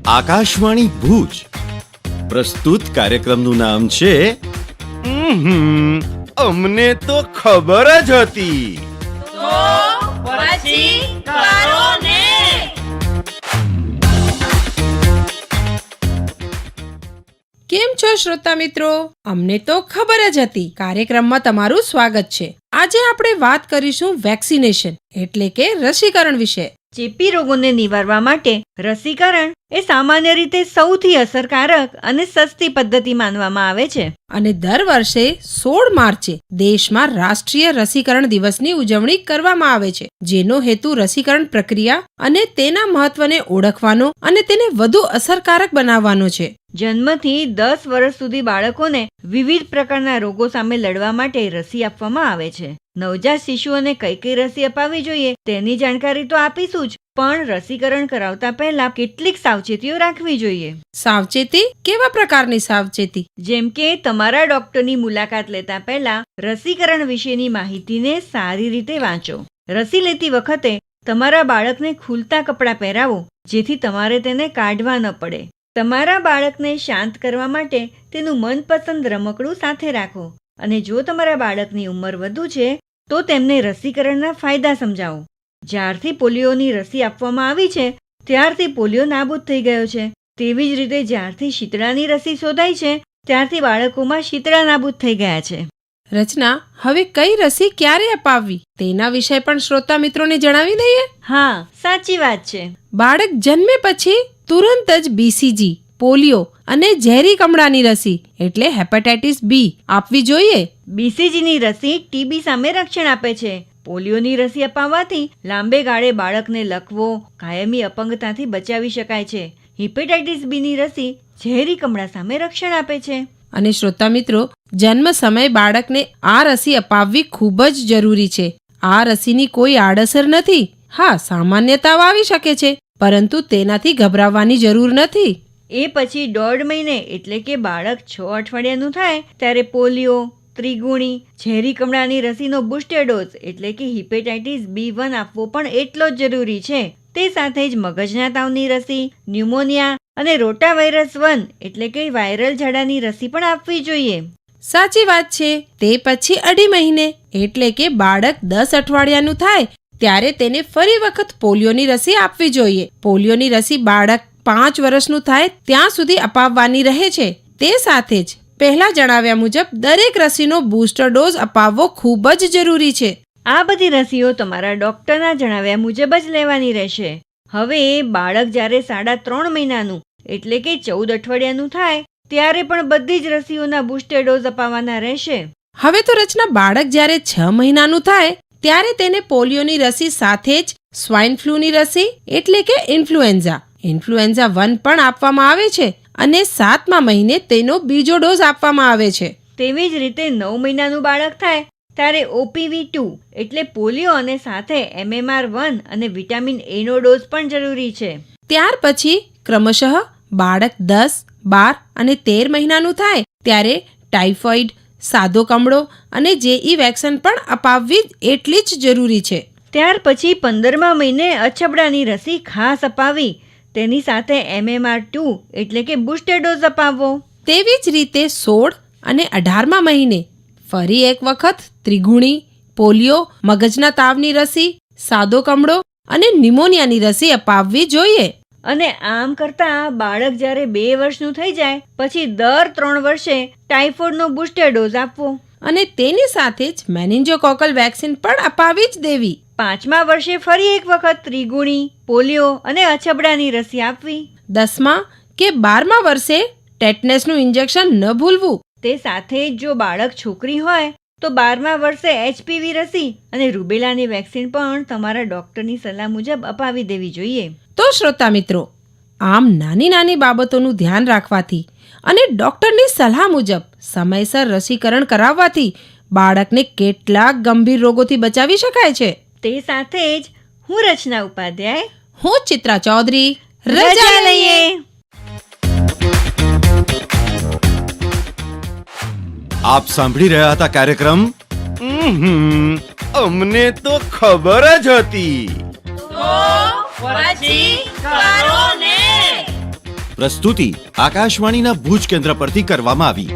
આકાશવાણી ભુજ પ્રસ્તુત કાર્યક્રમનું નામ છે અમને તો ખબર જ હતી. કેમ છો શ્રોતા મિત્રો? અમને તો ખબર જ હતી કાર્યક્રમમાં તમારું સ્વાગત છે. આજે આપણે વાત કરીશું વેક્સિનેશન એટલે કે રસીકરણ વિશે. ચેપી રોગોને નિવારવા માટે રસીકરણ એ સામાન્ય રીતે સૌથી અસરકારક અને સસ્તી પદ્ધતિ માનવામાં આવે છે. અને દર વર્ષે 16 માર્ચે દેશમાં રાષ્ટ્રીય રસીકરણ દિવસની ઉજવણી કરવામાં આવે છે, જેનો હેતુ રસીકરણ પ્રક્રિયા અને તેના મહત્વને ઓળખવાનો અને તેને વધુ અસરકારક બનાવવાનો છે. જન્મથી 10 વર્ષ સુધી બાળકોને વિવિધ પ્રકારના રોગો સામે લડવા માટે રસી આપવામાં આવે છે. નવજાત શિશુઓને કઈ કઈ રસી અપાવવી જોઈએ તેની જાણકારી તો આપીશું જ, પણ રસીકરણ કરાવતા પહેલા કેટલીક સાવચેતીઓ રાખવી જોઈએ. સાવચેતી? કેવા પ્રકારની સાવચેતી? જેમ કે તમારા ડોક્ટરની મુલાકાત લેતા પહેલા રસીકરણ વિશેની માહિતીને સારી રીતે વાંચો. રસી લેતી વખતે તમારા બાળકને ખુલતા કપડાં પહેરાવો, જેથી તમારે તેને કાઢવા ન પડે. તમારા બાળકને શાંત કરવા માટે તેનું મનપસંદ રમકડું સાથે રાખો. અને જો તમારા બાળકની ઉંમર વધુ છે તો તેમને રસીકરણના ફાયદા સમજાવો. જ્યારથી પોલિયોની રસી આપવામાં આવી છે ત્યારથી પોલિયો નાબૂદ થઈ ગયો છે. તેવી જ રીતે જ્યારથી શીતળાની રસી શોધાઈ છે ત્યારથી બાળકોમાં શીતળા નાબૂદ થઈ ગયા છે. રચના, હવે કઈ રસી ક્યારે અપાવવી તેના વિશે પણ શ્રોતા મિત્રોને જણાવી દઈએ. હા, સાચી વાત છે. બાળક જન્મે પછી તુરંત જ બીસીજી, પોલિયો અને ઝેરી કમળાની રસી એટલે હેપેટાઇટિસ બી આપવી જોઈએ. બીસીજીની રસી ટીબી સામે રક્ષણ આપે છે. પોલિયોની રસી અપાવવાથી લાંબે ગાળે બાળકને લકવો, કાયમી અપંગતાથી બચાવી શકાય છે. હેપેટાઇટિસ બીની રસી ઝેરી કમળા સામે રક્ષણ આપે છે. અને શ્રોતા મિત્રો, જન્મ સમયે બાળકને આ રસી અપાવવી ખૂબ જ જરૂરી છે. આ રસીની કોઈ આડઅસર નથી. હા, સામાન્ય તાવ આવી શકે છે, પરંતુ તેનાથી ગભરાવાની જરૂર નથી. એ પછી 1.5 મહિને એટલે કે બાળક 6 અઠવાડિયાનું થાય ત્યારે પોલિયો, ત્રિગુણી, ઝેરી કમળાની રસીનો બુસ્ટર ડોઝ એટલે કે હેપેટાઇટિસ B1 આપવો પણ એટલો જ જરૂરી છે. તે સાથે જ મગજના તાવની રસી, ન્યુમોનિયા અને રોટાવાયરસ 1 એટલે કે વાયરલ ઝાડાની રસી પણ આપવી જોઈએ. સાચી વાત છે. તે પછી 2.5 મહિને એટલે કે બાળક 10 અઠવાડિયાનું થાય ત્યારે તેને ફરી વખત પોલિયોની રસી આપવી જોઈએ. પોલિયોની રસી બાળક 5 વર્ષનું થાય ત્યાં સુધી અપાવવાની રહે છે. તે સાથે જ પહેલા જણાવ્યા મુજબ દરેક રસીનો બૂસ્ટર ડોઝ અપાવવો ખૂબ જ જરૂરી છે. આ બધી રસીઓ તમારા ડોક્ટરના જણાવ્યા મુજબ જ લેવાની રહેશે. હવે બાળક જ્યારે 3.5 મહિનાનું એટલે કે 14 અઠવાડિયાનું થાય ત્યારે પણ બધી જ રસીઓના બૂસ્ટર ડોઝ અપાવવાના રહેશે. હવે તો રચના, બાળક જ્યારે 6 મહિનાનું થાય ત્યારે તેને પોલિયોની રસી સાથે જ સ્વાઇન ફ્લૂની રસી એટલે કે ઇન્ફ્લુએન્ઝા 1 પણ આપવામાં આવે છે અને 7મા મહિને તેનો બીજો ડોઝ આપવામાં આવે છે. તેવી જ રીતે 9 મહિનાનું બાળક થાય ત્યારે OPV2 એટલે પોલિયો અને સાથે MMR1 અને વિટામિન A નો ડોઝ પણ જરૂરી છે. ત્યાર પછી ક્રમશઃ બાળક 10, 12 અને 13 મહિનાનું થાય ત્યારે ટાઇફોઇડ, સાદો કમળો અને JE વેક્સિન પણ અપાવવી એટલી જ જરૂરી છે. ત્યાર પછી 15મા મહિને અછબડાની રસી ખાસ અપાવી, તેની સાથે MMR2 એટલે કે બુસ્ટર ડોઝ અપાવવો. તેવી જ રીતે 16 અને 18મા મહિને ફરી એક વખત ત્રિગુણી, પોલિયો, મગજના તાવની રસી, સાદો કમળો અને ન્યુમોનિયાની રસી અપાવવી જોઈએ. અને આમ કરતા બાળક જ્યારે 2 વર્ષનું થઈ જાય પછી દર 3 વર્ષે ટાઇફોઇડનો બુસ્ટર ડોઝ આપવો. અને તેની સાથે જ મેનિન્જોકોકલ વેક્સિન પણ અપાવી જ દેવી. 5મા વર્ષે ફરી એક વખત ત્રિગુણી, પોલિયો અને અછબડાની રસી આપવી. 10મા કે 12મા વર્ષે ટેટનેસનું ઇન્જેક્શન ન ભૂલવું. તે સાથે જ જો બાળક છોકરી હોય તો 12મા વર્ષે HPV રસી અને રૂબેલાની વેક્સિન પણ તમારા ડોક્ટરની સલાહ મુજબ અપાવી દેવી જોઈએ. તો શ્રોતા મિત્રો, આમ નાની નાની બાબતોનું ધ્યાન રાખવાથી અને ડોક્ટરની સલાહ મુજબ સમયસર રસીકરણ કરાવવાથી બાળકને કેટલાક ગંભીર રોગોથી બચાવી શકાય છે. તે સાથે જ હું રચના ઉપાધ્યાય, હું ચિત્રા ચૌધરી રજા લઈએ. આપ સાંભળી રહ્યા હતા કાર્યક્રમ અમને તો ખબર જ હતી. પ્રસ્તુતિ આકાશવાણીના ભુજ કેન્દ્ર પરથી કરવામાં આવી.